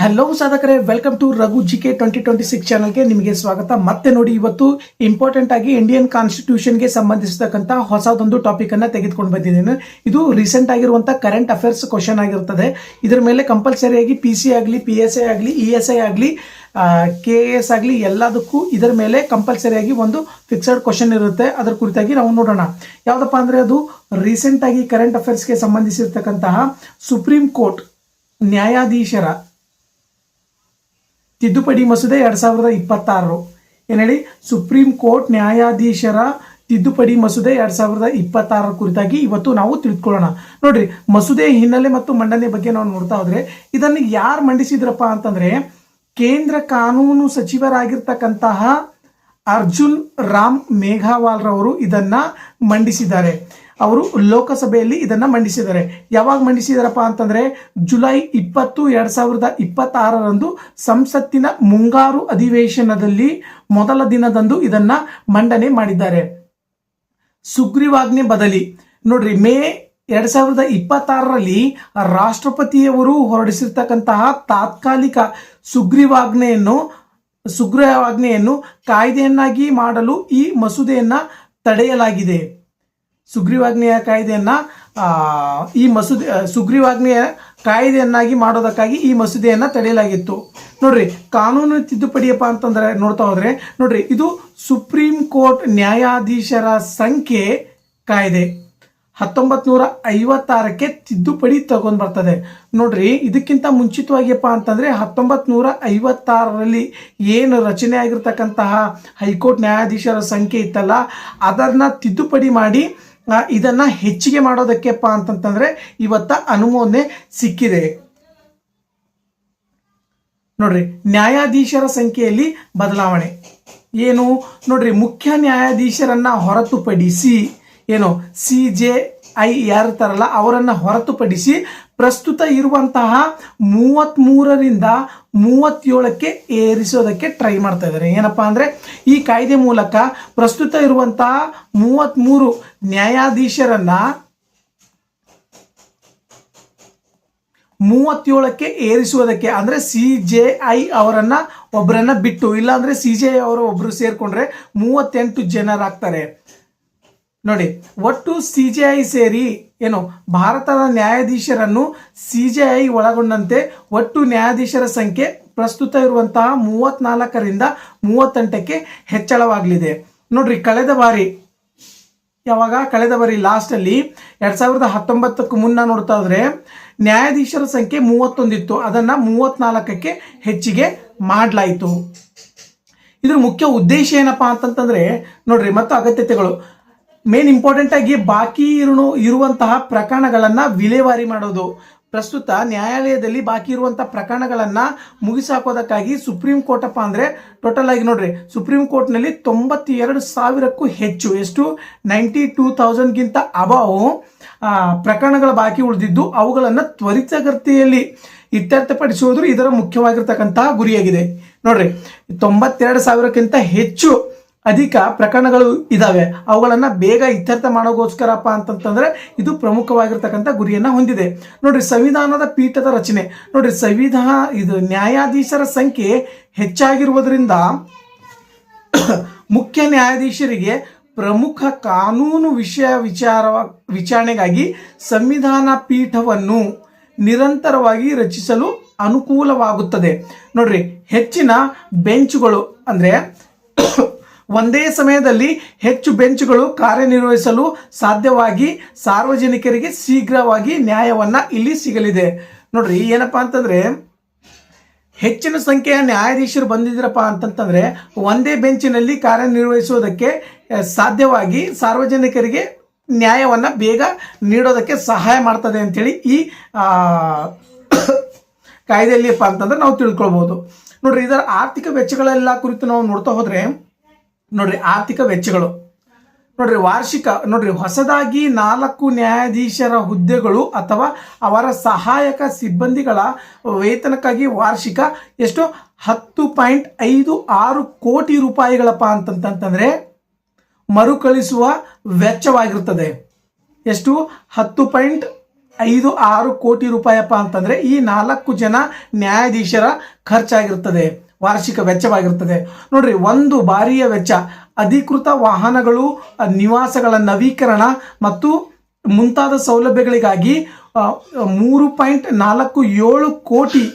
Hello ಸಾಧಕರೇ, welcome to Raghu GK 2026 ಚಾನಲ್ಗೆ ನಿಮಗೆ ಸ್ವಾಗತ. ಮತ್ತೆ ನೋಡಿ, ಇವತ್ತು ಇಂಪಾರ್ಟೆಂಟ್ ಆಗಿ ಇಂಡಿಯನ್ ಕಾನ್ಸ್ಟಿಟ್ಯೂಷನ್ಗೆ ಸಂಬಂಧಿಸಿರ್ತಕ್ಕಂಥ ಹೊಸದೊಂದು ಟಾಪಿಕ್ ಅನ್ನ ತೆಗೆದುಕೊಂಡು ಬಂದಿದ್ದೇನೆ. ಇದು ರೀಸೆಂಟ್ ಆಗಿರುವಂತಹ ಕರೆಂಟ್ ಅಫೇರ್ಸ್ ಕ್ವಶನ್ ಆಗಿರುತ್ತದೆ. ಇದರ ಮೇಲೆ ಕಂಪಲ್ಸರಿಯಾಗಿ PC ಆಗಲಿ, PSI ಆಗಲಿ, ESI ಆಗಲಿ, KAS ಆಗಲಿ ಎಲ್ಲದಕ್ಕೂ ಇದರ ಮೇಲೆ ಕಂಪಲ್ಸರಿಯಾಗಿ ಒಂದು ಫಿಕ್ಸೆಡ್ ಕ್ವಶನ್ ಇರುತ್ತೆ. ಅದರ ಕುರಿತಾಗಿ ನಾವು ನೋಡೋಣ. ಯಾವುದಪ್ಪ ಅಂದರೆ ಅದು ರೀಸೆಂಟ್ ಆಗಿ ಕರೆಂಟ್ ಅಫೇರ್ಸ್ಗೆ ಸಂಬಂಧಿಸಿರ್ತಕ್ಕಂತಹ ಸುಪ್ರೀಂ ಕೋರ್ಟ್ ನ್ಯಾಯಾಧೀಶರ ತಿದ್ದುಪಡಿ ಮಸೂದೆ 2026 ಏನು ಹೇಳಿ, ಸುಪ್ರೀಂ ಕೋರ್ಟ್ ನ್ಯಾಯಾಧೀಶರ ತಿದ್ದುಪಡಿ ಮಸೂದೆ 2026 ಕುರಿತಾಗಿ ಇವತ್ತು ನಾವು ತಿಳ್ಕೊಳ್ಳೋಣ. ನೋಡ್ರಿ, ಮಸೂದೆ ಹಿನ್ನೆಲೆ ಮತ್ತು ಮಂಡನೆ ಬಗ್ಗೆ ನಾವು ನೋಡ್ತಾ ಹೋದ್ರೆ ಇದನ್ನು ಯಾರು ಮಂಡಿಸಿದ್ರಪ್ಪ ಅಂತಂದ್ರೆ ಕೇಂದ್ರ ಕಾನೂನು ಸಚಿವರಾಗಿರ್ತಕ್ಕಂತಹ ಅರ್ಜುನ್ ರಾಮ್ ಮೇಘವಾಲ್ ರವರು ಇದನ್ನ ಮಂಡಿಸಿದ್ದಾರೆ. ಅವರು ಲೋಕಸಭೆಯಲ್ಲಿ ಇದನ್ನ ಮಂಡಿಸಿದ್ದಾರೆ. ಯಾವಾಗ ಮಂಡಿಸಿದಾರಪ್ಪ ಅಂತಂದ್ರೆ ಜುಲೈ 20, 2026 ಸಂಸತ್ತಿನ ಮುಂಗಾರು ಅಧಿವೇಶನದಲ್ಲಿ ಮೊದಲ ದಿನದಂದು ಇದನ್ನ ಮಂಡನೆ ಮಾಡಿದ್ದಾರೆ. ಸುಗ್ರೀವಾಜ್ಞೆ ಬದಲಿ ನೋಡ್ರಿ, ಮೇ 2026 ರಾಷ್ಟ್ರಪತಿಯವರು ಹೊರಡಿಸಿರ್ತಕ್ಕಂತಹ ತಾತ್ಕಾಲಿಕ ಸುಗ್ರೀವಾಜ್ಞೆಯನ್ನು ಕಾಯ್ದೆಯನ್ನಾಗಿ ಮಾಡಲು ಈ ಮಸೂದೆಯನ್ನ ತಡೆಯಲಾಗಿದೆ. ಸುಗ್ರೀವಾಜ್ಞೆಯ ಕಾಯ್ದೆಯನ್ನ ಸುಗ್ರೀವಾಜ್ಞೆಯ ಕಾಯ್ದೆಯನ್ನಾಗಿ ಮಾಡೋದಕ್ಕಾಗಿ ಈ ಮಸೂದೆಯನ್ನ ತಡೆಯಲಾಗಿತ್ತು. ನೋಡ್ರಿ, ಕಾನೂನು ತಿದ್ದುಪಡಿಯಪ್ಪ ಅಂತಂದ್ರೆ ನೋಡ್ತಾ ಹೋದ್ರೆ ನೋಡ್ರಿ, ಇದು ಸುಪ್ರೀಂ ಕೋರ್ಟ್ ನ್ಯಾಯಾಧೀಶರ ಸಂಖ್ಯೆ ಕಾಯ್ದೆ 1956ಕ್ಕೆ ತಿದ್ದುಪಡಿ ತಗೊಂಡ್ ಬರ್ತದೆ. ನೋಡ್ರಿ, ಇದಕ್ಕಿಂತ ಮುಂಚಿತವಾಗಿಯಪ್ಪ ಅಂತಂದ್ರೆ 1956ರಲ್ಲಿ ಏನು ರಚನೆ ಆಗಿರ್ತಕ್ಕಂತಹ ಹೈಕೋರ್ಟ್ ನ್ಯಾಯಾಧೀಶರ ಸಂಖ್ಯೆ ಇತ್ತಲ್ಲ, ಅದನ್ನ ತಿದ್ದುಪಡಿ ಮಾಡಿ ಇದನ್ನ ಹೆಚ್ಚಿಗೆ ಮಾಡೋದಕ್ಕೆಪ್ಪ ಅಂತಂತಂದ್ರೆ ಇವತ್ತ ಅನುಮೋದನೆ ಸಿಕ್ಕಿದೆ. ನೋಡ್ರಿ, ನ್ಯಾಯಾಧೀಶರ ಸಂಖ್ಯೆಯಲ್ಲಿ ಬದಲಾವಣೆ ಏನು ನೋಡ್ರಿ, ಮುಖ್ಯ ನ್ಯಾಯಾಧೀಶರನ್ನ ಹೊರತುಪಡಿಸಿ ಏನು CJI ಯಾರಿರ್ತಾರಲ್ಲ ಅವರನ್ನ ಹೊರತುಪಡಿಸಿ ಪ್ರಸ್ತುತ ಇರುವಂತಹ 33ರಿಂದ 37ಕ್ಕೆ ಏರಿಸೋದಕ್ಕೆ ಟ್ರೈ ಮಾಡ್ತಾ ಇದ್ದಾರೆ. ಏನಪ್ಪಾ ಅಂದ್ರೆ ಈ ಕಾಯ್ದೆ ಮೂಲಕ ಪ್ರಸ್ತುತ ಇರುವಂತಹ 33 ನ್ಯಾಯಾಧೀಶರನ್ನ 37ಕ್ಕೆ ಏರಿಸುವುದಕ್ಕೆ, ಅಂದ್ರೆ CJI ಅವರನ್ನ ಒಬ್ಬರನ್ನ ಬಿಟ್ಟು, ಇಲ್ಲಾಂದ್ರೆ CJI ಅವರು ಒಬ್ರು ಸೇರ್ಕೊಂಡ್ರೆ 38 ಜನರಾಗ್ತಾರೆ. ನೋಡಿ, ಒಟ್ಟು CJI ಸೇರಿ ಏನು ಭಾರತದ ನ್ಯಾಯಾಧೀಶರನ್ನು CJI ಒಳಗೊಂಡಂತೆ ಒಟ್ಟು ನ್ಯಾಯಾಧೀಶರ ಸಂಖ್ಯೆ ಪ್ರಸ್ತುತ ಇರುವಂತಹ 34ರಿಂದ 38ಕ್ಕೆ ಹೆಚ್ಚಳವಾಗಲಿದೆ. ನೋಡ್ರಿ, ಕಳೆದ ಬಾರಿ ಲಾಸ್ಟ್ ಅಲ್ಲಿ 2019ಕ್ಕೂ ಮುನ್ನ ನೋಡ್ತಾ ಹೋದ್ರೆ ನ್ಯಾಯಾಧೀಶರ ಸಂಖ್ಯೆ 31 ಇತ್ತು, ಅದನ್ನ 34ಕ್ಕೆ ಹೆಚ್ಚಿಗೆ ಮಾಡಲಾಯಿತು. ಇದ್ರ ಮುಖ್ಯ ಉದ್ದೇಶ ಏನಪ್ಪಾ ಅಂತಂತಂದ್ರೆ ನೋಡ್ರಿ, ಮತ್ತು ಅಗತ್ಯತೆಗಳು ಮೇನ್ ಇಂಪಾರ್ಟೆಂಟ್ ಆಗಿ ಬಾಕಿ ಇರುವಂತಹ ಪ್ರಕರಣಗಳನ್ನ ವಿಲೇವಾರಿ ಮಾಡೋದು. ಪ್ರಸ್ತುತ ನ್ಯಾಯಾಲಯದಲ್ಲಿ ಬಾಕಿ ಇರುವಂತಹ ಪ್ರಕರಣಗಳನ್ನ ಮುಗಿಸಾಕೋದಕ್ಕಾಗಿ ಸುಪ್ರೀಂ ಕೋರ್ಟ್ ಅಪ್ಪ ಅಂದ್ರೆ ಟೋಟಲ್ ಆಗಿ ನೋಡ್ರಿ, ಸುಪ್ರೀಂ ಕೋರ್ಟ್ ನಲ್ಲಿ 92,000ಕ್ಕೂ ಹೆಚ್ಚು, ಎಷ್ಟು 92,000ಗಿಂತ ಅಬಾವ್ ಪ್ರಕರಣಗಳ ಬಾಕಿ ಉಳಿದಿದ್ದು ಅವುಗಳನ್ನ ತ್ವರಿತಗತಿಯಲ್ಲಿ ಇತ್ಯರ್ಥಪಡಿಸುವುದು ಇದರ ಮುಖ್ಯವಾಗಿರ್ತಕ್ಕಂತಹ ಗುರಿಯಾಗಿದೆ. ನೋಡ್ರಿ, 92,000ಕ್ಕಿಂತ ಹೆಚ್ಚು ಅಧಿಕ ಪ್ರಕರಣಗಳು ಇದಾವೆ, ಅವುಗಳನ್ನ ಬೇಗ ಇತ್ಯರ್ಥ ಮಾಡೋಗೋಸ್ಕರಪ್ಪ ಅಂತಂತಂದ್ರೆ ಇದು ಪ್ರಮುಖವಾಗಿರ್ತಕ್ಕಂಥ ಗುರಿಯನ್ನ ಹೊಂದಿದೆ. ನೋಡ್ರಿ, ಸಂವಿಧಾನದ ಪೀಠದ ರಚನೆ ನೋಡ್ರಿ, ಇದು ನ್ಯಾಯಾಧೀಶರ ಸಂಖ್ಯೆ ಹೆಚ್ಚಾಗಿರುವುದರಿಂದ ಮುಖ್ಯ ನ್ಯಾಯಾಧೀಶರಿಗೆ ಪ್ರಮುಖ ಕಾನೂನು ವಿಚಾರಣೆಗಾಗಿ ಸಂವಿಧಾನ ಪೀಠವನ್ನು ನಿರಂತರವಾಗಿ ರಚಿಸಲು ಅನುಕೂಲವಾಗುತ್ತದೆ. ನೋಡ್ರಿ, ಹೆಚ್ಚಿನ ಬೆಂಚುಗಳು ಅಂದ್ರೆ ಒಂದೇ ಸಮಯದಲ್ಲಿ ಹೆಚ್ಚು ಬೆಂಚುಗಳು ಕಾರ್ಯನಿರ್ವಹಿಸಲು ಸಾಧ್ಯವಾಗಿ ಸಾರ್ವಜನಿಕರಿಗೆ ಶೀಘ್ರವಾಗಿ ನ್ಯಾಯವನ್ನ ಇಲ್ಲಿ ಸಿಗಲಿದೆ. ನೋಡ್ರಿ, ಏನಪ್ಪಾ ಅಂತಂದ್ರೆ ಹೆಚ್ಚಿನ ಸಂಖ್ಯೆಯ ನ್ಯಾಯಾಧೀಶರು ಬಂದಿದ್ರಪ್ಪ ಅಂತಂತಂದ್ರೆ ಒಂದೇ ಬೆಂಚಿನಲ್ಲಿ ಕಾರ್ಯನಿರ್ವಹಿಸುವುದಕ್ಕೆ ಸಾಧ್ಯವಾಗಿ ಸಾರ್ವಜನಿಕರಿಗೆ ನ್ಯಾಯವನ್ನ ಬೇಗ ನೀಡೋದಕ್ಕೆ ಸಹಾಯ ಮಾಡ್ತದೆ ಅಂತೇಳಿ ಈ ಕಾಯ್ದೆಯಲ್ಲಿಪ್ಪ ಅಂತಂದ್ರೆ ನಾವು ತಿಳ್ಕೊಳ್ಬಹುದು. ನೋಡ್ರಿ, ಇದರ ಆರ್ಥಿಕ ವೆಚ್ಚಗಳೆಲ್ಲ ಕುರಿತು ನಾವು ನೋಡ್ತಾ ಹೋದ್ರೆ ನೋಡ್ರಿ, ಆರ್ಥಿಕ ವೆಚ್ಚಗಳು ನೋಡ್ರಿ, ವಾರ್ಷಿಕ ನೋಡ್ರಿ, ಹೊಸದಾಗಿ 4 ನ್ಯಾಯಾಧೀಶರ ಹುದ್ದೆಗಳು ಅಥವಾ ಅವರ ಸಹಾಯಕ ಸಿಬ್ಬಂದಿಗಳ ವೇತನಕ್ಕಾಗಿ ವಾರ್ಷಿಕ ಎಷ್ಟು 10.56 ಕೋಟಿ ರೂಪಾಯಿಗಳಪ್ಪ ಅಂತಂತಂದ್ರೆ ಮರುಕಳಿಸುವ ವೆಚ್ಚವಾಗಿರುತ್ತದೆ. ಎಷ್ಟು 10. 4.56 ಕೋಟಿ ರೂಪಾಯಪ್ಪ ಅಂತಂದರೆ ಈ 4 ಜನ ನ್ಯಾಯಾಧೀಶರ ಖರ್ಚಾಗಿರ್ತದೆ, ವಾರ್ಷಿಕ ವೆಚ್ಚವಾಗಿರ್ತದೆ. ನೋಡ್ರಿ, ಒಂದು ಬಾರಿಯ ವೆಚ್ಚ ಅಧಿಕೃತ ವಾಹನಗಳು, ನಿವಾಸಗಳ ನವೀಕರಣ ಮತ್ತು ಮುಂತಾದ ಸೌಲಭ್ಯಗಳಿಗಾಗಿ 3.47 ಕೋಟಿ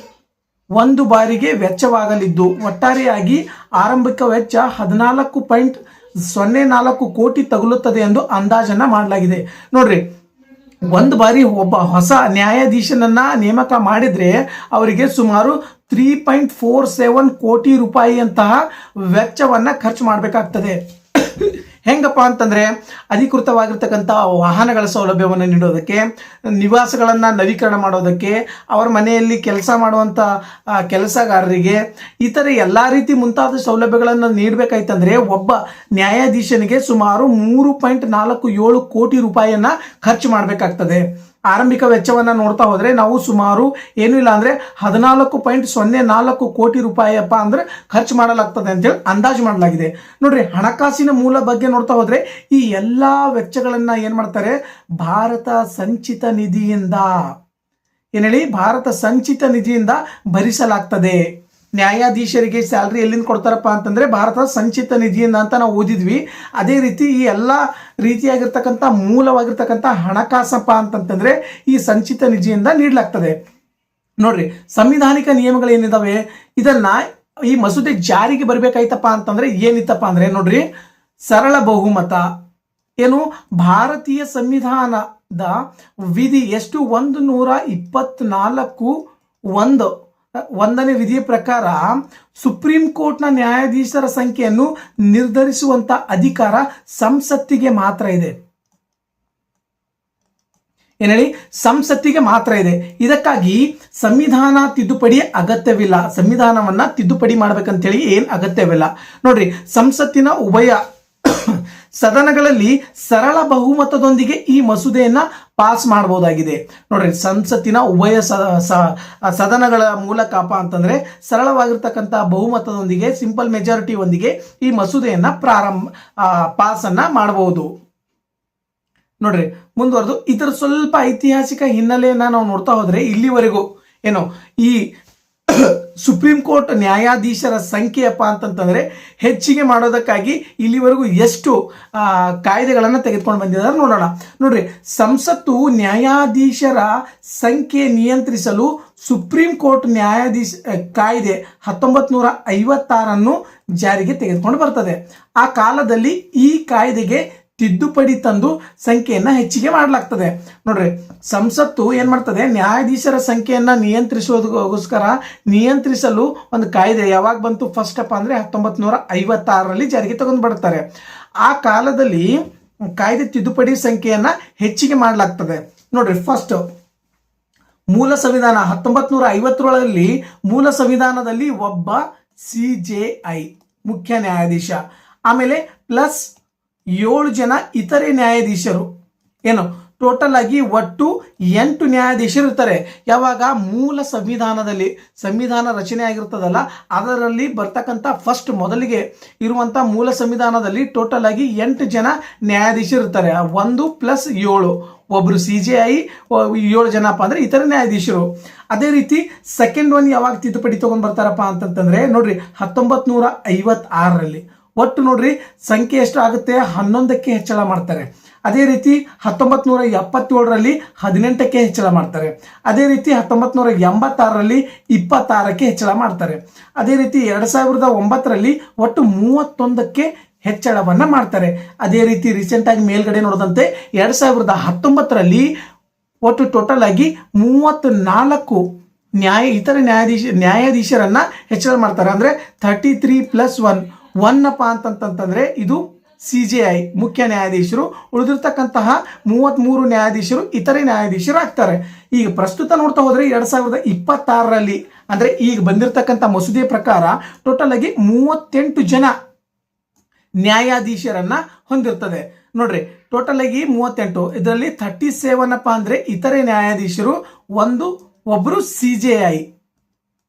ಒಂದು ಬಾರಿಗೆ ವೆಚ್ಚವಾಗಲಿದ್ದು, ಒಟ್ಟಾರೆಯಾಗಿ ಆರಂಭಿಕ ವೆಚ್ಚ 14.04 ಕೋಟಿ ತಗುಲುತ್ತದೆ ಎಂದು ಅಂದಾಜನ್ನ ಮಾಡಲಾಗಿದೆ. ನೋಡ್ರಿ, ಒಂದು ಬಾರಿ ಒಬ್ಬ ಹೊಸ ನ್ಯಾಯಾಧೀಶನನ್ನ ನೇಮಕ ಮಾಡಿದ್ರೆ ಅವರಿಗೆ ಸುಮಾರು 3.47 ಕೋಟಿ ರೂಪಾಯಿಯಂತಹ ವೆಚ್ಚವನ್ನ ಖರ್ಚು ಮಾಡಬೇಕಾಗ್ತದೆ. ಹೆಂಗಪ್ಪ ಅಂತಂದರೆ ಅಧಿಕೃತವಾಗಿರ್ತಕ್ಕಂಥ ವಾಹನಗಳ ಸೌಲಭ್ಯವನ್ನು ನೀಡೋದಕ್ಕೆ, ನಿವಾಸಗಳನ್ನು ನವೀಕರಣ ಮಾಡೋದಕ್ಕೆ, ಅವರ ಮನೆಯಲ್ಲಿ ಕೆಲಸ ಮಾಡುವಂಥ ಕೆಲಸಗಾರರಿಗೆ ಇತರೆ ಎಲ್ಲ ರೀತಿ ಮುಂತಾದ ಸೌಲಭ್ಯಗಳನ್ನು ನೀಡಬೇಕಾಯ್ತಂದರೆ ಒಬ್ಬ ನ್ಯಾಯಾಧೀಶನಿಗೆ ಸುಮಾರು 3.47 ಕೋಟಿ ರೂಪಾಯಿಯನ್ನು ಖರ್ಚು ಮಾಡಬೇಕಾಗ್ತದೆ. ಆರಂಭಿಕ ವೆಚ್ಚವನ್ನು ನೋಡ್ತಾ ಹೋದರೆ ನಾವು ಸುಮಾರು ಏನೂ ಇಲ್ಲ ಅಂದರೆ 14.04 ಕೋಟಿ ರೂಪಾಯಿಯಪ್ಪ ಅಂದರೆ ಖರ್ಚು ಮಾಡಲಾಗ್ತದೆ ಅಂತೇಳಿ ಅಂದಾಜು ಮಾಡಲಾಗಿದೆ. ನೋಡ್ರಿ, ಹಣಕಾಸಿನ ಮೂಲ ಬಗ್ಗೆ ನೋಡ್ತಾ ಹೋದರೆ ಈ ಎಲ್ಲ ವೆಚ್ಚಗಳನ್ನು ಏನು ಮಾಡ್ತಾರೆ, ಭಾರತ ಸಂಚಿತ ನಿಧಿಯಿಂದ ಭಾರತ ಸಂಚಿತ ನಿಧಿಯಿಂದ ಭರಿಸಲಾಗ್ತದೆ. ನ್ಯಾಯಾಧೀಶರಿಗೆ ಸ್ಯಾಲ್ರಿ ಎಲ್ಲಿಂದ ಕೊಡ್ತಾರಪ್ಪ ಅಂತಂದರೆ ಭಾರತ ಸಂಚಿತ ನಿಧಿಯಿಂದ ಅಂತ ನಾವು ಓದಿದ್ವಿ. ಅದೇ ರೀತಿ ಈ ಎಲ್ಲ ರೀತಿಯಾಗಿರ್ತಕ್ಕಂಥ ಮೂಲವಾಗಿರ್ತಕ್ಕಂಥ ಹಣಕಾಸಪ್ಪ ಅಂತಂತಂದರೆ ಈ ಸಂಚಿತ ನಿಧಿಯಿಂದ ನೀಡಲಾಗ್ತದೆ. ನೋಡ್ರಿ, ಸಂವಿಧಾನಿಕ ನಿಯಮಗಳೇನಿದಾವೆ ಇದನ್ನ ಈ ಮಸೂದೆ ಜಾರಿಗೆ ಬರಬೇಕಾಯ್ತಪ್ಪ ಅಂತಂದರೆ ಏನಿತ್ತಪ್ಪ ಅಂದರೆ ನೋಡ್ರಿ, ಸರಳ ಬಹುಮತ ಭಾರತೀಯ ಸಂವಿಧಾನದ ವಿಧಿ ಎಷ್ಟು 124(1) ವಿಧಿಯ ಪ್ರಕಾರ ಸುಪ್ರೀಂ ಕೋರ್ಟ್ನ ನ್ಯಾಯಾಧೀಶರ ಸಂಖ್ಯೆಯನ್ನು ನಿರ್ಧರಿಸುವಂತ ಅಧಿಕಾರ ಸಂಸತ್ತಿಗೆ ಮಾತ್ರ ಇದೆ. ಸಂಸತ್ತಿಗೆ ಮಾತ್ರ ಇದೆ. ಇದಕ್ಕಾಗಿ ಸಂವಿಧಾನ ತಿದ್ದುಪಡಿ ಅಗತ್ಯವಿಲ್ಲ. ಸಂವಿಧಾನವನ್ನ ತಿದ್ದುಪಡಿ ಮಾಡ್ಬೇಕಂತೇಳಿ ಏನು ಅಗತ್ಯವಿಲ್ಲ. ನೋಡ್ರಿ, ಸಂಸತ್ತಿನ ಉಭಯ ಸದನಗಳಲ್ಲಿ ಸರಳ ಬಹುಮತದೊಂದಿಗೆ ಈ ಮಸೂದೆಯನ್ನ ಪಾಸ್ ಮಾಡಬಹುದಾಗಿದೆ. ನೋಡ್ರಿ, ಸಂಸತ್ತಿನ ಉಭಯ ಸದನಗಳ ಮೂಲಕಪ್ಪ ಅಂತಂದ್ರೆ ಸರಳವಾಗಿರ್ತಕ್ಕಂಥ ಬಹುಮತದೊಂದಿಗೆ, ಸಿಂಪಲ್ ಮೆಜಾರಿಟಿ ಒಂದಿಗೆ ಈ ಮಸೂದೆಯನ್ನ ಪಾಸನ್ನ ಮಾಡಬಹುದು. ನೋಡ್ರಿ, ಮುಂದುವರೆದು ಇದರ ಸ್ವಲ್ಪ ಐತಿಹಾಸಿಕ ಹಿನ್ನೆಲೆಯನ್ನ ನಾವು ನೋಡ್ತಾ ಹೋದ್ರೆ ಇಲ್ಲಿವರೆಗೂ ಈ ಸುಪ್ರೀಂ ಕೋರ್ಟ್ ನ್ಯಾಯಾಧೀಶರ ಸಂಖ್ಯೆಯಪ್ಪ ಅಂತಂತಂದ್ರೆ ಹೆಚ್ಚಿಗೆ ಮಾಡೋದಕ್ಕಾಗಿ ಇಲ್ಲಿವರೆಗೂ ಎಷ್ಟು ಕಾಯ್ದೆಗಳನ್ನು ತೆಗೆದುಕೊಂಡು ಬಂದಿದ್ದಾರೆ ನೋಡೋಣ. ನೋಡ್ರಿ, ಸಂಸತ್ತು ನ್ಯಾಯಾಧೀಶರ ಸಂಖ್ಯೆ ನಿಯಂತ್ರಿಸಲು ಸುಪ್ರೀಂ ಕೋರ್ಟ್ ನ್ಯಾಯಾಧೀಶ ಕಾಯ್ದೆ 1956 ಜಾರಿಗೆ ತೆಗೆದುಕೊಂಡು ಬರ್ತದೆ. ಆ ಕಾಲದಲ್ಲಿ ಈ ಕಾಯ್ದೆಗೆ ತಿದ್ದುಪಡಿ ತಂದು ಸಂಖ್ಯೆಯನ್ನ ಹೆಚ್ಚಿಗೆ ಮಾಡಲಾಗ್ತದೆ. ನೋಡ್ರಿ, ಸಂಸತ್ತು ಏನ್ ಮಾಡ್ತದೆ, ನ್ಯಾಯಾಧೀಶರ ಸಂಖ್ಯೆಯನ್ನ ನಿಯಂತ್ರಿಸಲು ಒಂದು ಕಾಯ್ದೆ ಯಾವಾಗ ಬಂತು ಫಸ್ಟ್ ಅಪ್ಪ ಅಂದ್ರೆ 1956 ಜಾರಿಗೆ ತಗೊಂಡು ಬರ್ತಾರೆ. ಆ ಕಾಲದಲ್ಲಿ ಕಾಯ್ದೆ ತಿದ್ದುಪಡಿ ಸಂಖ್ಯೆಯನ್ನ ಹೆಚ್ಚಿಗೆ ಮಾಡಲಾಗ್ತದೆ. ನೋಡ್ರಿ, ಫಸ್ಟ್ ಮೂಲ ಸಂವಿಧಾನ 1950 ಮೂಲ ಸಂವಿಧಾನದಲ್ಲಿ ಒಬ್ಬ CJI ಮುಖ್ಯ ನ್ಯಾಯಾಧೀಶ, ಆಮೇಲೆ ಪ್ಲಸ್ 7 ಜನ ಇತರೆ ನ್ಯಾಯಾಧೀಶರು, ಟೋಟಲ್ ಆಗಿ ಒಟ್ಟು 8 ನ್ಯಾಯಾಧೀಶರು ಇರ್ತಾರೆ. ಯಾವಾಗ ಮೂಲ ಸಂವಿಧಾನದಲ್ಲಿ ಸಂವಿಧಾನ ರಚನೆ ಆಗಿರ್ತದಲ್ಲ ಅದರಲ್ಲಿ ಬರ್ತಕ್ಕಂಥ ಫಸ್ಟ್ ಮೊದಲಿಗೆ ಇರುವಂಥ ಮೂಲ ಸಂವಿಧಾನದಲ್ಲಿ ಟೋಟಲ್ ಆಗಿ 8 ಜನ ನ್ಯಾಯಾಧೀಶರು ಇರ್ತಾರೆ. 1 + 7, ಒಬ್ರು CJI, 7 ಜನಪ್ಪ ಅಂದ್ರೆ ಇತರ ನ್ಯಾಯಾಧೀಶರು. ಅದೇ ರೀತಿ ಸೆಕೆಂಡ್ ಒನ್ ಯಾವಾಗ ತಿದ್ದುಪಡಿ ತಗೊಂಡ್ ಬರ್ತಾರಪ್ಪ ಅಂತಂತಂದ್ರೆ ನೋಡ್ರಿ 1956 ಒಟ್ಟು ನೋಡ್ರಿ ಸಂಖ್ಯೆ ಎಷ್ಟು ಆಗುತ್ತೆ, 11ಕ್ಕೆ ಹೆಚ್ಚಳ ಮಾಡ್ತಾರೆ. ಅದೇ ರೀತಿ 1977 18ಕ್ಕೆ ಹೆಚ್ಚಳ ಮಾಡ್ತಾರೆ. ಅದೇ ರೀತಿ 1986 26ಕ್ಕೆ ಹೆಚ್ಚಳ ಮಾಡ್ತಾರೆ. ಅದೇ ರೀತಿ 2009 ಒಟ್ಟು 31ಕ್ಕೆ ಹೆಚ್ಚಳವನ್ನ ಮಾಡ್ತಾರೆ. ಅದೇ ರೀತಿ ರೀಸೆಂಟ್ ಆಗಿ ಮೇಲ್ಗಡೆ ನೋಡಿದಂತೆ 2019 ಒಟ್ಟು ಟೋಟಲ್ ಆಗಿ 34 ಇತರ ನ್ಯಾಯಾಧೀಶರನ್ನ ಹೆಚ್ಚಳ ಮಾಡ್ತಾರೆ. ಅಂದ್ರೆ 33 + 1 ಅಪ್ಪ ಅಂತಂತಂದ್ರೆ ಇದು CJI ಮುಖ್ಯ ನ್ಯಾಯಾಧೀಶರು, ಉಳಿದಿರ್ತಕ್ಕಂತಹ 33 ನ್ಯಾಯಾಧೀಶರು ಇತರೆ ನ್ಯಾಯಾಧೀಶರು ಆಗ್ತಾರೆ. ಈಗ ಪ್ರಸ್ತುತ ನೋಡ್ತಾ ಹೋದ್ರೆ 2026 ಅಂದ್ರೆ ಈಗ ಬಂದಿರತಕ್ಕಂಥ ಮಸೂದೆ ಪ್ರಕಾರ ಟೋಟಲ್ ಆಗಿ 38 ಜನ ನ್ಯಾಯಾಧೀಶರನ್ನ ಹೊಂದಿರ್ತದೆ. ನೋಡ್ರಿ, ಟೋಟಲ್ ಆಗಿ 38, ಇದರಲ್ಲಿ 37 ಅಪ್ಪ ಅಂದ್ರೆ ಇತರೆ ನ್ಯಾಯಾಧೀಶರು, ಒಬ್ರು CJI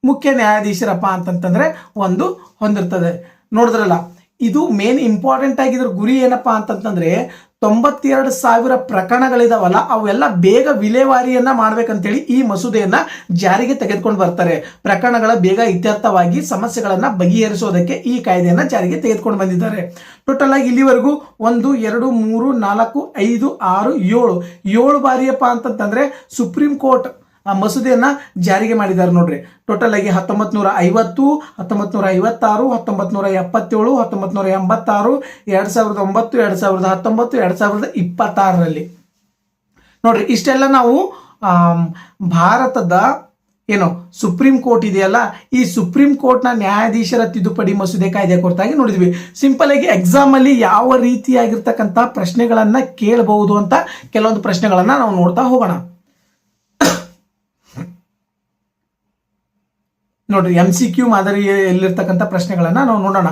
ಮುಖ್ಯ ನ್ಯಾಯಾಧೀಶರಪ್ಪ ಅಂತಂತಂದ್ರೆ ಒಂದು ಹೊಂದಿರ್ತದೆ. ನೋಡಿದ್ರಲ್ಲ, ಇದು ಮೇನ್ ಇಂಪಾರ್ಟೆಂಟ್ ಆಗಿದ್ರ ಗುರಿ ಏನಪ್ಪಾ ಅಂತಂತಂದ್ರೆ 92,000 ಪ್ರಕರಣಗಳಿದಾವಲ್ಲ ಅವೆಲ್ಲ ಬೇಗ ವಿಲೇವಾರಿಯನ್ನ ಮಾಡ್ಬೇಕಂತೇಳಿ ಈ ಮಸೂದೆಯನ್ನ ಜಾರಿಗೆ ತೆಗೆದುಕೊಂಡು ಬರ್ತಾರೆ. ಪ್ರಕರಣಗಳ ಬೇಗ ಇತ್ಯರ್ಥವಾಗಿ ಸಮಸ್ಯೆಗಳನ್ನ ಬಗೆಹರಿಸೋದಕ್ಕೆ ಈ ಕಾಯ್ದೆಯನ್ನ ಜಾರಿಗೆ ತೆಗೆದುಕೊಂಡು ಬಂದಿದ್ದಾರೆ. ಟೋಟಲ್ ಆಗಿ ಇಲ್ಲಿವರೆಗೂ 1 2 3 4 5 6 7 ಬಾರಿಯಪ್ಪ ಅಂತಂತಂದ್ರೆ ಸುಪ್ರೀಂ ಕೋರ್ಟ್ ಆ ಮಸೂದೆಯನ್ನ ಜಾರಿಗೆ ಮಾಡಿದ್ದಾರೆ ನೋಡ್ರಿ. ಟೋಟಲ್ ಆಗಿ 1950, 1956, 1977, 1986, 2009, 2019, 2026 ನೋಡ್ರಿ. ಇಷ್ಟೆಲ್ಲ ನಾವು ಭಾರತದ ಏನು ಸುಪ್ರೀಂ ಕೋರ್ಟ್ ಇದೆಯಲ್ಲ, ಈ ಸುಪ್ರೀಂ ಕೋರ್ಟ್ನ ನ್ಯಾಯಾಧೀಶರ ತಿದ್ದುಪಡಿ ಮಸೂದೆ ಕಾಯ್ದೆ ಕುರಿತಾಗಿ ನೋಡಿದ್ವಿ. ಸಿಂಪಲ್ ಆಗಿ ಎಕ್ಸಾಮ್ ಅಲ್ಲಿ ಯಾವ ರೀತಿಯಾಗಿರ್ತಕ್ಕಂಥ ಪ್ರಶ್ನೆಗಳನ್ನ ಕೇಳಬಹುದು ಅಂತ ಕೆಲವೊಂದು ಪ್ರಶ್ನೆಗಳನ್ನ ನಾವು ನೋಡ್ತಾ ಹೋಗೋಣ. ನೋಡ್ರಿ, MCQ ಮಾದರಿಯಲ್ಲಿರ್ತಕ್ಕಂಥ ಪ್ರಶ್ನೆಗಳನ್ನ ನಾವು ನೋಡೋಣ.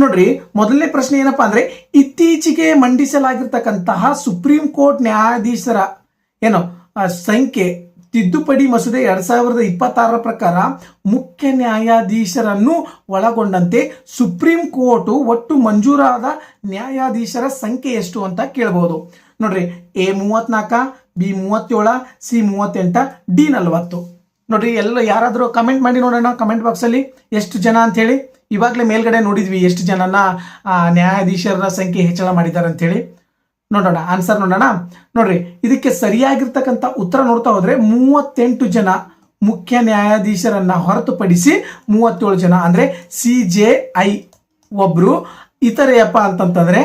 ನೋಡ್ರಿ, ಮೊದಲನೇ ಪ್ರಶ್ನೆ ಏನಪ್ಪಾ ಅಂದ್ರೆ, ಇತ್ತೀಚೆಗೆ ಮಂಡಿಸಲಾಗಿರ್ತಕ್ಕಂತಹ ಸುಪ್ರೀಂ ಕೋರ್ಟ್ ನ್ಯಾಯಾಧೀಶರ ಸಂಖ್ಯೆ ತಿದ್ದುಪಡಿ ಮಸೂದೆ 2026 ಪ್ರಕಾರ ಮುಖ್ಯ ನ್ಯಾಯಾಧೀಶರನ್ನು ಒಳಗೊಂಡಂತೆ ಸುಪ್ರೀಂ ಕೋರ್ಟ್ ಒಟ್ಟು ಮಂಜೂರಾದ ನ್ಯಾಯಾಧೀಶರ ಸಂಖ್ಯೆ ಎಷ್ಟು ಅಂತ ಕೇಳಬಹುದು. ನೋಡ್ರಿ, A 34, B 37, C 38, D 40. ನೋಡ್ರಿ, ಎಲ್ಲ ಯಾರಾದರೂ ಕಮೆಂಟ್ ಮಾಡಿ ನೋಡೋಣ ಕಮೆಂಟ್ ಬಾಕ್ಸ್ ಅಲ್ಲಿ ಎಷ್ಟು ಜನ ಅಂತ ಹೇಳಿ. ಇವಾಗಲೇ ಮೇಲ್ಗಡೆ ನೋಡಿದ್ವಿ ಎಷ್ಟು ಜನನ ನ್ಯಾಯಾಧೀಶರ ಸಂಖ್ಯೆ ಹೆಚ್ಚಳ ಮಾಡಿದ್ದಾರೆ ಅಂತ ಹೇಳಿ. ನೋಡೋಣ ಆನ್ಸರ್ ನೋಡೋಣ. ನೋಡ್ರಿ, ಇದಕ್ಕೆ ಸರಿಯಾಗಿರ್ತಕ್ಕಂಥ ಉತ್ತರ ನೋಡ್ತಾ ಹೋದ್ರೆ 38 ಜನ ಮುಖ್ಯ ನ್ಯಾಯಾಧೀಶರನ್ನ ಹೊರತುಪಡಿಸಿ 37 ಜನ ಅಂದ್ರೆ CJI ಒಬ್ರು, ಇತರೆಯಪ್ಪ ಅಂತಂತಂದ್ರೆ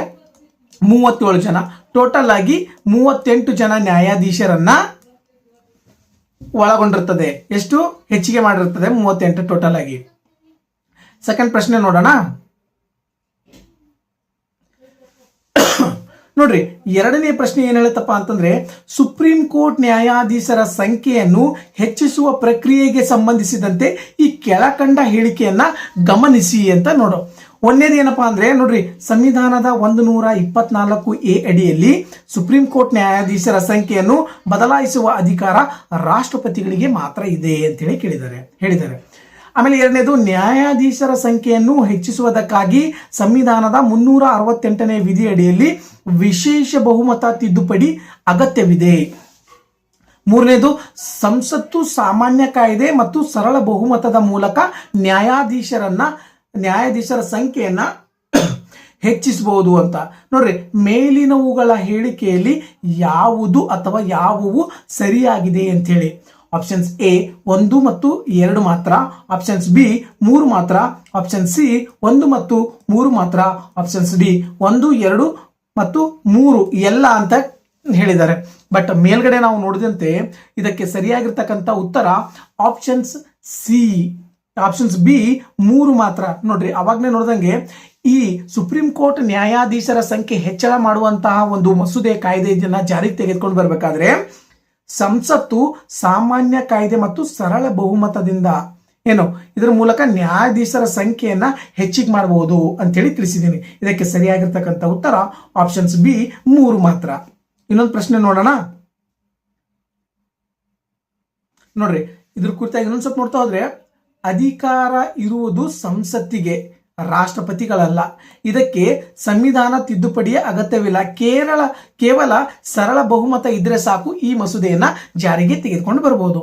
37 ಜನ. ಟೋಟಲ್ ಆಗಿ 38 ಜನ ನ್ಯಾಯಾಧೀಶರನ್ನ ಒಳಗೊಂಡಿರ್ತದೆ. ಎಷ್ಟು ಹೆಚ್ಚಿಗೆ ಮಾಡಿರ್ತದೆ? 38 ಟೋಟಲ್ ಆಗಿ. ಸೆಕೆಂಡ್ ಪ್ರಶ್ನೆ ನೋಡೋಣ. ನೋಡ್ರಿ, ಎರಡನೇ ಪ್ರಶ್ನೆ ಏನ್ ಹೇಳುತ್ತಪ್ಪ ಅಂತಂದ್ರೆ, ಸುಪ್ರೀಂ ಕೋರ್ಟ್ ನ್ಯಾಯಾಧೀಶರ ಸಂಖ್ಯೆಯನ್ನು ಹೆಚ್ಚಿಸುವ ಪ್ರಕ್ರಿಯೆಗೆ ಸಂಬಂಧಿಸಿದಂತೆ ಈ ಕೆಳಕಂಡ ಹೇಳಿಕೆಯನ್ನ ಗಮನಿಸಿ ಅಂತ ನೋಡು. ಒಂದೇದು ಏನಪ್ಪಾ ಅಂದ್ರೆ, ನೋಡ್ರಿ, ಸಂವಿಧಾನದ 124A ಅಡಿಯಲ್ಲಿ ಸುಪ್ರೀಂ ಕೋರ್ಟ್ ನ್ಯಾಯಾಧೀಶರ ಸಂಖ್ಯೆಯನ್ನು ಬದಲಾಯಿಸುವ ಅಧಿಕಾರ ರಾಷ್ಟ್ರಪತಿಗಳಿಗೆ ಮಾತ್ರ ಇದೆ ಅಂತೇಳಿ ಹೇಳಿದ್ದಾರೆ. ಆಮೇಲೆ ಎರಡನೇದು, ನ್ಯಾಯಾಧೀಶರ ಸಂಖ್ಯೆಯನ್ನು ಹೆಚ್ಚಿಸುವುದಕ್ಕಾಗಿ ಸಂವಿಧಾನದ 368ನೇ ವಿಧಿ ಅಡಿಯಲ್ಲಿ ವಿಶೇಷ ಬಹುಮತ ತಿದ್ದುಪಡಿ ಅಗತ್ಯವಿದೆ. ಮೂರನೇದು, ಸಂಸತ್ತು ಸಾಮಾನ್ಯ ಕಾಯ್ದೆ ಮತ್ತು ಸರಳ ಬಹುಮತದ ಮೂಲಕ ನ್ಯಾಯಾಧೀಶರ ಸಂಖ್ಯೆಯನ್ನ ಹೆಚ್ಚಿಸಬಹುದು ಅಂತ. ನೋಡ್ರಿ, ಮೇಲಿನವುಗಳ ಹೇಳಿಕೆಯಲ್ಲಿ ಯಾವುದು ಅಥವಾ ಯಾವುವು ಸರಿಯಾಗಿದೆ ಅಂತ ಹೇಳಿ. ಆಪ್ಷನ್ಸ್ A 1 ಮತ್ತು 2 ಮಾತ್ರ, ಆಪ್ಷನ್ಸ್ B 3 ಮಾತ್ರ, ಆಪ್ಷನ್ C 1 ಮತ್ತು 3 ಮಾತ್ರ, ಆಪ್ಷನ್ಸ್ D 1, 2 ಮತ್ತು 3 ಎಲ್ಲ ಅಂತ ಹೇಳಿದ್ದಾರೆ. ಬಟ್ ಮೇಲ್ಗಡೆ ನಾವು ನೋಡಿದಂತೆ ಇದಕ್ಕೆ ಸರಿಯಾಗಿರ್ತಕ್ಕಂಥ ಉತ್ತರ ಆಪ್ಷನ್ಸ್ B 3 ಮಾತ್ರ. ನೋಡ್ರಿ, ಅವಾಗನೇ ನೋಡಿದಂಗೆ ಈ ಸುಪ್ರೀಂ ಕೋರ್ಟ್ ನ್ಯಾಯಾಧೀಶರ ಸಂಖ್ಯೆ ಹೆಚ್ಚಳ ಮಾಡುವಂತಹ ಒಂದು ಮಸೂದೆ ಕಾಯ್ದೆಯನ್ನ ಜಾರಿಗೆ ತೆಗೆದುಕೊಂಡು ಬರಬೇಕಾದ್ರೆ ಸಂಸತ್ತು ಸಾಮಾನ್ಯ ಕಾಯ್ದೆ ಮತ್ತು ಸರಳ ಬಹುಮತದಿಂದ ಇದರ ಮೂಲಕ ನ್ಯಾಯಾಧೀಶರ ಸಂಖ್ಯೆಯನ್ನ ಹೆಚ್ಚಿಗೆ ಮಾಡಬಹುದು ಅಂತೇಳಿ ತಿಳಿಸಿದ್ದೀನಿ. ಇದಕ್ಕೆ ಸರಿಯಾಗಿರ್ತಕ್ಕಂಥ ಉತ್ತರ ಆಪ್ಷನ್ಸ್ B 3 ಮಾತ್ರ. ಇನ್ನೊಂದು ಪ್ರಶ್ನೆ ನೋಡೋಣ. ನೋಡ್ರಿ, ಇದ್ರ ಕುರಿತಾಗಿ ಇನ್ನೊಂದು ಸ್ವಲ್ಪ ನೋಡ್ತಾ ಹೋದ್ರೆ, ಅಧಿಕಾರ ಇರುವುದು ಸಂಸತ್ತಿಗೆ, ರಾಷ್ಟ್ರಪತಿಗಳಲ್ಲ. ಇದಕ್ಕೆ ಸಂವಿಧಾನ ತಿದ್ದುಪಡಿಯ ಅಗತ್ಯವಿಲ್ಲ. ಕೇವಲ ಸರಳ ಬಹುಮತ ಇದ್ರೆ ಸಾಕು ಈ ಮಸೂದೆಯನ್ನ ಜಾರಿಗೆ ತೆಗೆದುಕೊಂಡು ಬರಬಹುದು.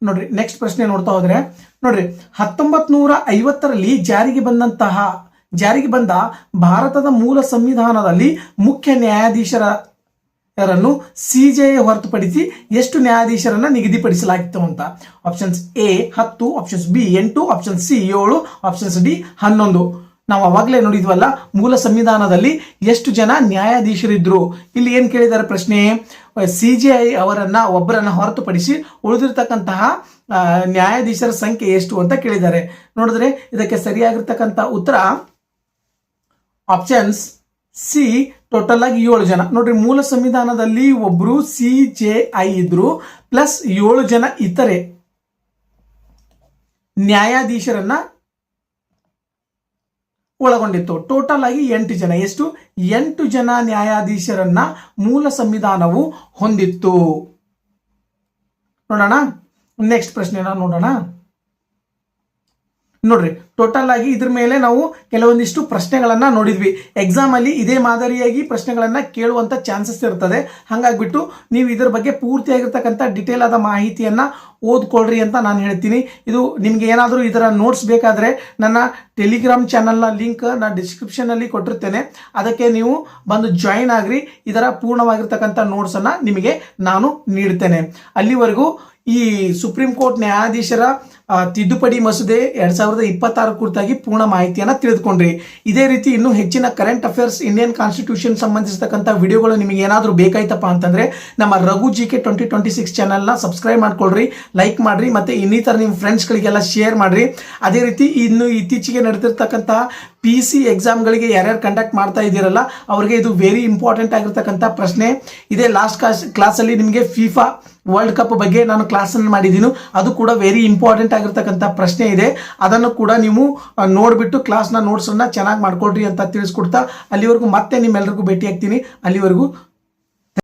ನೋಡ್ರಿ, ನೆಕ್ಸ್ಟ್ ಪ್ರಶ್ನೆ ನೋಡ್ತಾ ಹೋದ್ರೆ, ನೋಡ್ರಿ, 1950ರಲ್ಲಿ ಜಾರಿಗೆ ಬಂದ ಭಾರತದ ಮೂಲ ಸಂವಿಧಾನದಲ್ಲಿ ಮುಖ್ಯ ನ್ಯಾಯಾಧೀಶರನ್ನು CJI ಹೊರತುಪಡಿಸಿ ಎಷ್ಟು ನ್ಯಾಯಾಧೀಶರನ್ನ ನಿಗದಿಪಡಿಸಲಾಗಿತ್ತು ಅಂತ. Options A 10, options B 8, option C 7, options D 11. ನಾವು ಅವಾಗಲೇ ನೋಡಿದ್ವಲ್ಲ, ಮೂಲ ಸಂವಿಧಾನದಲ್ಲಿ ಎಷ್ಟು ಜನ ನ್ಯಾಯಾಧೀಶರಿದ್ರು. ಇಲ್ಲಿ ಏನ್ ಕೇಳಿದ್ದಾರೆ ಪ್ರಶ್ನೆ, CJI ಒಬ್ಬರನ್ನ ಹೊರತುಪಡಿಸಿ ಉಳಿದಿರ್ತಕ್ಕಂತಹ ನ್ಯಾಯಾಧೀಶರ ಸಂಖ್ಯೆ ಎಷ್ಟು ಅಂತ ಕೇಳಿದ್ದಾರೆ. ನೋಡಿದ್ರೆ ಇದಕ್ಕೆ ಸರಿಯಾಗಿರ್ತಕ್ಕಂಥ ಉತ್ತರ ಆಪ್ಷನ್ಸ್ C ಟೋಟಲ್ ಆಗಿ 7 ಜನ. ನೋಡ್ರಿ, ಮೂಲ ಸಂವಿಧಾನದಲ್ಲಿ ಒಬ್ರು CJI ಇದ್ರು ಪ್ಲಸ್ 7 ಜನ ಇತರೆ ನ್ಯಾಯಾಧೀಶರನ್ನ ಒಳಗೊಂಡಿತ್ತು. ಟೋಟಲ್ ಆಗಿ 8 ಜನ. ಎಷ್ಟು? 8 ಜನ ನ್ಯಾಯಾಧೀಶರನ್ನ ಮೂಲ ಸಂವಿಧಾನವು ಹೊಂದಿತ್ತು. ನೋಡೋಣ ನೆಕ್ಸ್ಟ್ ಪ್ರಶ್ನೆನ ನೋಡೋಣ. ನೋಡ್ರಿ ಟೋಟಲ್ ಆಗಿ ಇದ್ರ ಮೇಲೆ ನಾವು ಕೆಲವೊಂದಿಷ್ಟು ಪ್ರಶ್ನೆಗಳನ್ನ ನೋಡಿದ್ವಿ. ಎಕ್ಸಾಮ್ ಅಲ್ಲಿ ಇದೇ ಮಾದರಿಯಾಗಿ ಪ್ರಶ್ನೆಗಳನ್ನ ಕೇಳುವಂತ ಚಾನ್ಸಸ್ ಇರ್ತದೆ. ಹಾಗಾಗ್ಬಿಟ್ಟು ನೀವು ಇದ್ರ ಬಗ್ಗೆ ಪೂರ್ತಿಯಾಗಿರ್ತಕ್ಕಂಥ ಡಿಟೇಲ್ ಆದ ಮಾಹಿತಿಯನ್ನ ಓದ್ಕೊಳ್ರಿ ಅಂತ ನಾನು ಹೇಳ್ತೀನಿ. ಇದು ನಿಮ್ಗೆ ಏನಾದರೂ ಇದರ ನೋಟ್ಸ್ ಬೇಕಾದ್ರೆ ನನ್ನ ಟೆಲಿಗ್ರಾಮ್ ಚಾನಲ್ನ ಲಿಂಕ್ ನಾನು ಡಿಸ್ಕ್ರಿಪ್ಷನ್ ಅಲ್ಲಿ ಕೊಟ್ಟಿರ್ತೇನೆ. ಅದಕ್ಕೆ ನೀವು ಬಂದು ಜಾಯಿನ್ ಆಗ್ರಿ. ಇದರ ಪೂರ್ಣವಾಗಿರ್ತಕ್ಕಂಥ ನೋಟ್ಸ್ ಅನ್ನ ನಿಮಗೆ ನಾನು ನೀಡ್ತೇನೆ. ಅಲ್ಲಿವರೆಗೂ ಈ ಸುಪ್ರೀಂ ಕೋರ್ಟ್ ನ್ಯಾಯಾಧೀಶರ ತಿದ್ದುಪಡಿ ಮಸೂದೆ 2026 ಕುರಿತಾಗಿ ಪೂರ್ಣ ಮಾಹಿತಿಯನ್ನು ತಿಳಿದುಕೊಂಡ್ರಿ. ಇದೇ ರೀತಿ ಇನ್ನೂ ಹೆಚ್ಚಿನ ಕರೆಂಟ್ ಅಫೇರ್ಸ್, ಇಂಡಿಯನ್ ಕಾನ್ಸ್ಟಿಟ್ಯೂಷನ್ ಸಂಬಂಧಿಸಿರ್ತಕ್ಕಂಥ ವಿಡಿಯೋಗಳು ನಿಮಗೆ ಏನಾದರೂ ಬೇಕಾಯ್ತಪ್ಪ ಅಂತಂದ್ರೆ ನಮ್ಮ ರಘು GK 2026 ಚಾನಲ್ನ ಸಬ್ಸ್ಕ್ರೈಬ್ ಮಾಡ್ಕೊಳ್ರಿ, ಲೈಕ್ ಮಾಡ್ರಿ, ಮತ್ತೆ ಇನ್ನಿತರ ನಿಮ್ಮ ಫ್ರೆಂಡ್ಸ್ಗಳಿಗೆಲ್ಲ ಶೇರ್ ಮಾಡ್ರಿ. ಅದೇ ರೀತಿ ಇನ್ನು ಇತ್ತೀಚೆಗೆ ನಡೆದಿರ್ತಕ್ಕಂತಹ PC ಎಕ್ಸಾಮ್ಗಳಿಗೆ ಯಾರ್ಯಾರು ಕಂಡಕ್ಟ್ ಮಾಡ್ತಾ ಇದ್ದೀರಲ್ಲ ಅವರಿಗೆ ಇದು ವೆರಿ ಇಂಪಾರ್ಟೆಂಟ್ ಆಗಿರ್ತಕ್ಕಂಥ ಪ್ರಶ್ನೆ. ಇದೇ ಲಾಸ್ಟ್ ಕ್ಲಾಸಲ್ಲಿ ನಿಮಗೆ FIFA ವರ್ಲ್ಡ್ ಕಪ್ ಬಗ್ಗೆ ನಾನು ಕ್ಲಾಸನ್ನು ಮಾಡಿದ್ದೀನಿ. ಅದು ಕೂಡ ವೆರಿ ಇಂಪಾರ್ಟೆಂಟ್ ಆಗಿರ್ತಕ್ಕಂಥ ಪ್ರಶ್ನೆ ಇದೆ. ಅದನ್ನು ಕೂಡ ನೀವು ನೋಡಿಬಿಟ್ಟು ಕ್ಲಾಸ್ನ ನೋಟ್ಸನ್ನು ಚೆನ್ನಾಗಿ ಮಾಡ್ಕೊಳ್ರಿ ಅಂತ ತಿಳಿಸ್ಕೊಡ್ತಾ ಅಲ್ಲಿವರೆಗೂ ಮತ್ತೆ ನಿಮ್ಮೆಲ್ಲರಿಗೂ ಭೇಟಿ ಆಗ್ತೀನಿ. ಅಲ್ಲಿವರೆಗೂ